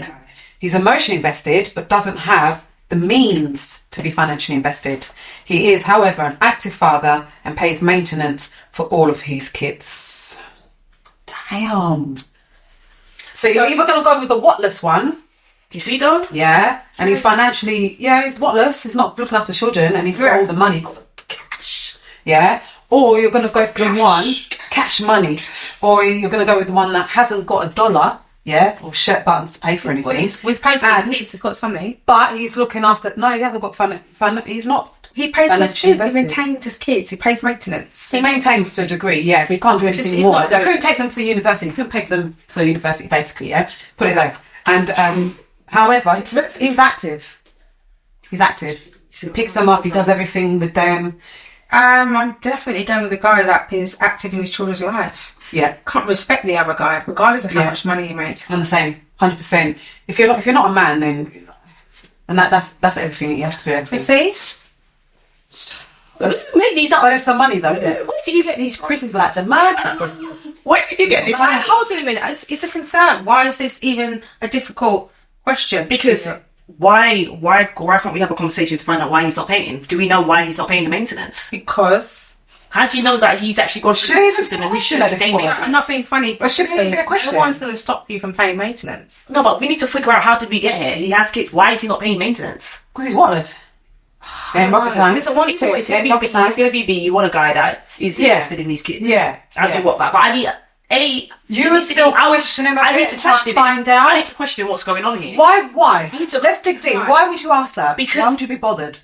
he's emotionally invested, but doesn't have the means to be financially invested. He is, however, an active father and pays maintenance for all of his kids. Damn. So you're either going to go with the whatless one. Do you see though? Yeah. And he's financially, he's whatless. He's not looking after children and he's got all the money. Cash. Yeah. Or you're going to go for the one, cash money. Or you're going to go with the one that hasn't got $1 yeah, or shirt buttons to pay for anything. Well, he's paying for his kids. He's got something. But he's looking after. No, he hasn't got fun. He's not. He pays for his kids. He invested. maintains his kids. He pays maintenance. He maintains to a degree, yeah. But he can't do anything he's more. not He couldn't take them to university. He couldn't pay for them to university, basically. Yeah, put it there. And however, he's active. He's active. He picks them up. He does everything with them. I'm definitely going with the guy that is active in his children's life. Yeah, Can't respect the other guy, regardless of how much money he makes. I'm the same, 100%. If you're not a man, then and that's everything. You have to do everything. You see? Make these up. But it's some money though. Where did you get these Chris like the man. Where did you get this? Right, hold on a minute. It's a concern. Why is this even a difficult question? Because why can't we have a conversation to find out why he's not paying? Do we know why he's not paying the maintenance? Because How do you know that he's actually gone through the system and we shouldn't be paying maintenance? I'm not being funny, but shouldn't it be a question? no one's going to stop you from paying maintenance. No, but we need to figure out how did we get here. He has kids. Why is he not paying maintenance? Because he's wanted. Yeah, rocket science. It's a one It's going to be B. You want a guy that is invested in these kids. Yeah. I'll do what that. But I need You would still question him. I need to question find out. I need to question what's going on here. Why? I need to Let's dig deep. Why would you ask that? Because- why would you be bothered?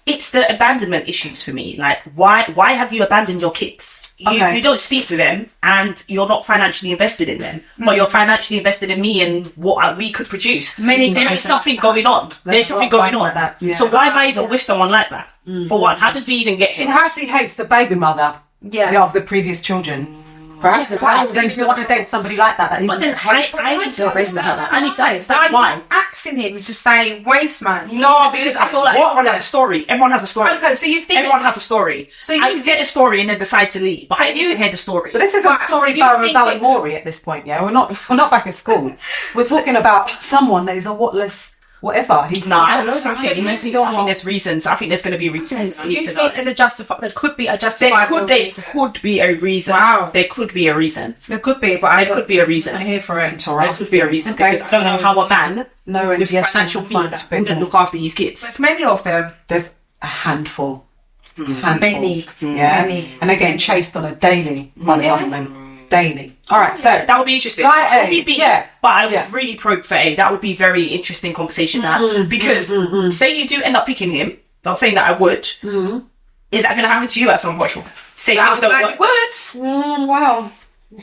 It's the abandonment issues for me. Like, why have you abandoned your kids? You don't speak to them, and you're not financially invested in them, but you're financially invested in me and what we could produce. There is something going on. There's something going on. Like that. Yeah. So why am I even with someone like that? For one, how did we even get here? Perhaps he hates the baby mother. Yeah. Of the previous children. Perhaps it's why then you want to date somebody like that. But then I need to understand that. I need to understand Why are why. you axing him to say waste man? No, because I feel like everyone has a story. Everyone has a story. Okay, so you think Everyone has a story. So I you can get a story and then decide to leave, but I need you- to hear the story. But this isn't Right, a story so you about think Ballamori at this point, yeah? We're not back at school. We're talking about someone that is a whatless whatever. He's No, I think think there's reasons. I think there's going to be reasons. I you need to know. think there could be a There justifiable could be a reason. Wow. There could be a reason. There could be, but There could be a reason. I'm here for it. There could be a reason Okay. because I don't know how a man No, and with yes, financial fine, means but wouldn't look after his kids. There's many of them. there's a handful. Many. Yeah. Many. And they're getting chased on a daily by the government. Daily. Alright, so That would be interesting. Guy That would A, be B, yeah. but I would Yeah. really probe for A. That would be very interesting conversation to have because say you do end up picking him. Not saying that I would. Is that going to happen to you at some point? Say things don't work. well,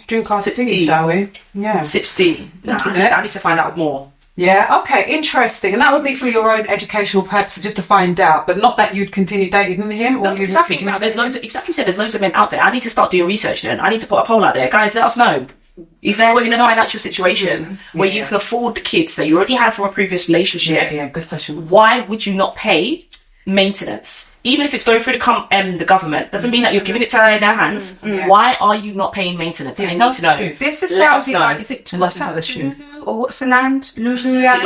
drink our 16. tea, shall we? Yeah. 16. Nah, I need to find out more. Yeah, okay, interesting. And that would be for your own educational purposes, just to find out, but not that you'd continue dating him or you'd Exactly. Now, there's loads of, exactly said, there's loads of men out there. I need to start doing research then. I need to put a poll out there. Guys, let us know. If you're in a financial situation where you can afford the kids that you already had from a previous relationship, Yeah, good question. why would you not pay maintenance? Even if it's going through the government, doesn't mean that you're giving it to her in their hands. Why are you not paying maintenance? I need to know. This is Let us sounds know. like, is it Let's have the truth. or what's the land? Lululand.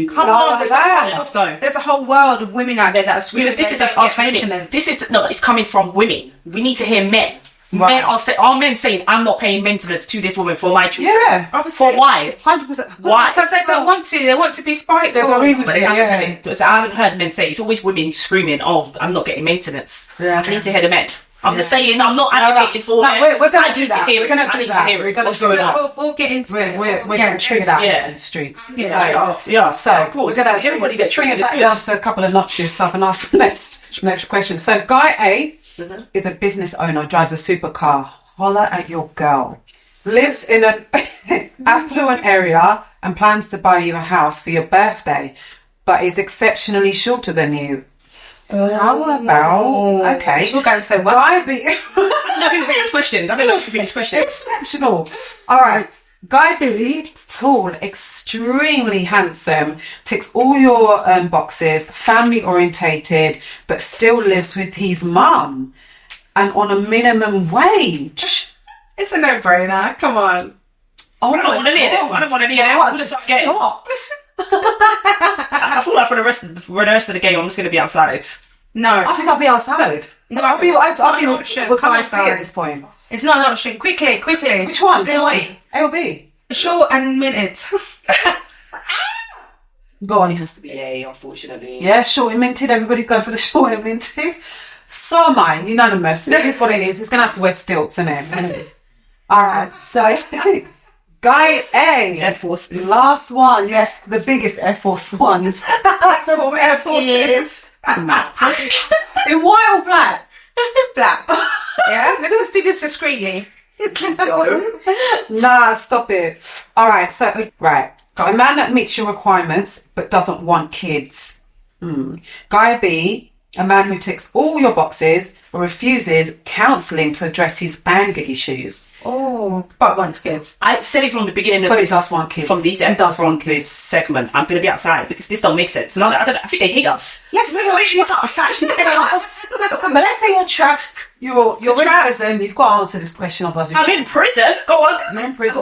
Come on, Let us know. there's a whole world of women out there that are screaming Because this is they us don't get women. maintenance. This is no, it's coming from women. We need to hear men. Men are men saying, "I'm not paying maintenance to this woman for my children." Yeah, Obviously. For why? 100%. Why? Because they don't want to. They want to be spiteful. There's a reason for But it, they haven't yeah. said it. I haven't heard men say it. It's always women screaming, "Oh, I'm not getting maintenance." Yeah. I need to hear the men. I'm just saying, I'm not advocating for No, it. we're going I to do need that. hear We're it. going I to do need that. to hear We're it. going What's to do going on? that. We'll get into it. We're getting triggered out Yeah. in the streets. Yeah. Yeah. So Of course. we're going to Everybody get bring it triggered. back down to a couple of notches so I can ask the next question. So Guy A is a business owner, drives a supercar. Holler at your girl. Lives in an affluent area and plans to buy you a house for your birthday, but is exceptionally shorter than you. How about? Okay. We'll go and say, well, Guy B. No, who thinks questions? I don't know who thinks questions. Exceptional. All right. Guy B, tall, extremely handsome, ticks all your boxes, family orientated, but still lives with his mum and on a minimum wage. it's a no-brainer. Come on. Oh, I don't want any of them. I don't want any of them. I'm just getting. I feel like for the rest of the game, I'm just going to be outside. No. I think I'll be outside. No, I'll be option. with Come Guy C outside. at this point. It's not an option. Quickly. Which one? Quickly. A or B? Short and minted. Bonnie has to be A, unfortunately. Yeah, short and minted. Everybody's going for the short and minted. So am I. Unanimous. It is what it is. He's going to have to wear stilts, isn't it? Alright, so guy A, Air Force. last one, yeah, the biggest Air Force ones. That's what Air Force is. In white or black? Black. Yeah, let's just do this discreetly. Nah, stop it. Alright, so, right. A man that meets your requirements but doesn't want kids. Guy B, a man who ticks all your boxes but refuses counselling to address his anger issues. Oh, but wants kids. I said it from the beginning of But he this, does want kids. from these He does want this segment. I'm going to be outside because this don't make sense. No, I think they hate us. Yes, but let's say you're trapped. You're in prison. You've got to answer this question of us. I'm in prison. Go on. You're in prison.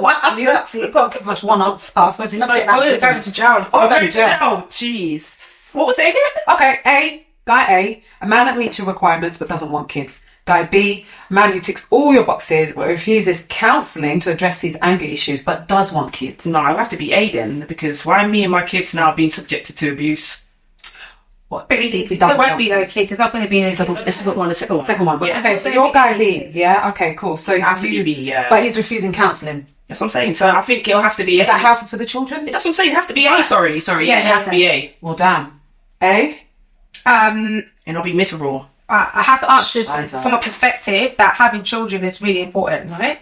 You've got to give us one answer. Because you're not getting out of Going prison. to jail. Oh, going to jail. Jeez. What was it again? Okay, Guy A man that meets your requirements but doesn't want kids. Guy B, a man who ticks all your boxes but refuses counselling to address his anger issues but does want kids. No, I have to be A then, because why are me and my kids now being subjected to abuse? What? But there won't be no kids. There's not going to be no kids. It's the second one. Second one. Yeah. Okay, so your Guy B, yeah? Okay, cool. So After you be, but he's refusing counselling. that's what I'm saying. So I think it'll have to be A. Is that helpful for the children? That's what I'm saying. It has to be A. Sorry. Yeah, it has to be A. Well, damn. A? And I'll be miserable. I have to answer this Shiza. from a perspective that having children is really important, right?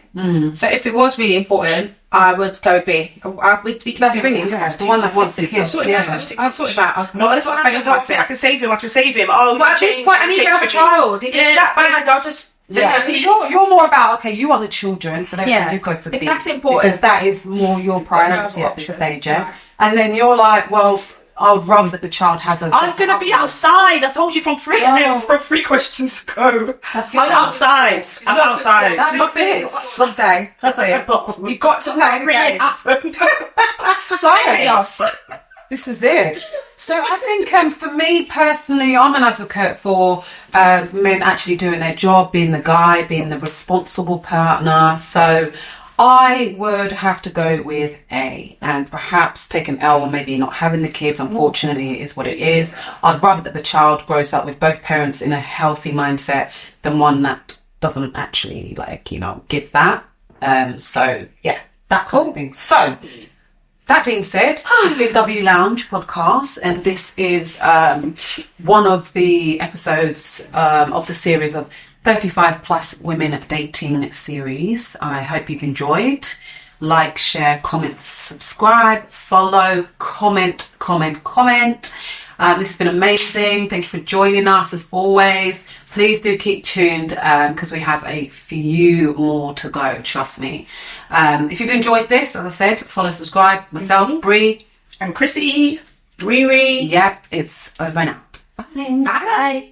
So if it was really important, I would go B. That's really interesting. The one that wants the kids. I'll sort it out. No, that's what I can save him. I can save him. Oh, But at this point, I need to have a child. If it's that bad, I'll just... Yeah, so you're more about, okay, you want the children, so therefore you go for If B. that's important. Because that is more your priority at this option. stage, yeah? Right. And then you're like, well, I would rather that the child has a... I'm gonna be outside. I told you from three questions ago. I'm outside. I'm outside. That's not it. Someday. That's it. You've got to play the game. So, this is it. So I think for me personally, I'm an advocate for men actually doing their job, being the guy, being the responsible partner. So I would have to go with A and perhaps take an L on maybe not having the kids. Unfortunately, it is what it is. I'd rather that the child grows up with both parents in a healthy mindset than one that doesn't actually give that. So yeah, that kind of thing. So that being said, it's been W Lounge podcast, and this is one of the episodes of the series of 35 plus women dating series. I hope you've enjoyed. Like, share, comment, subscribe, follow, comment. This has been amazing. Thank you for joining us as always. Please do keep tuned because we have a few more to go, trust me. If you've enjoyed this, as I said, follow, subscribe. Myself, Bree. And Chrissy. Riri. Yep, it's over and out. Bye.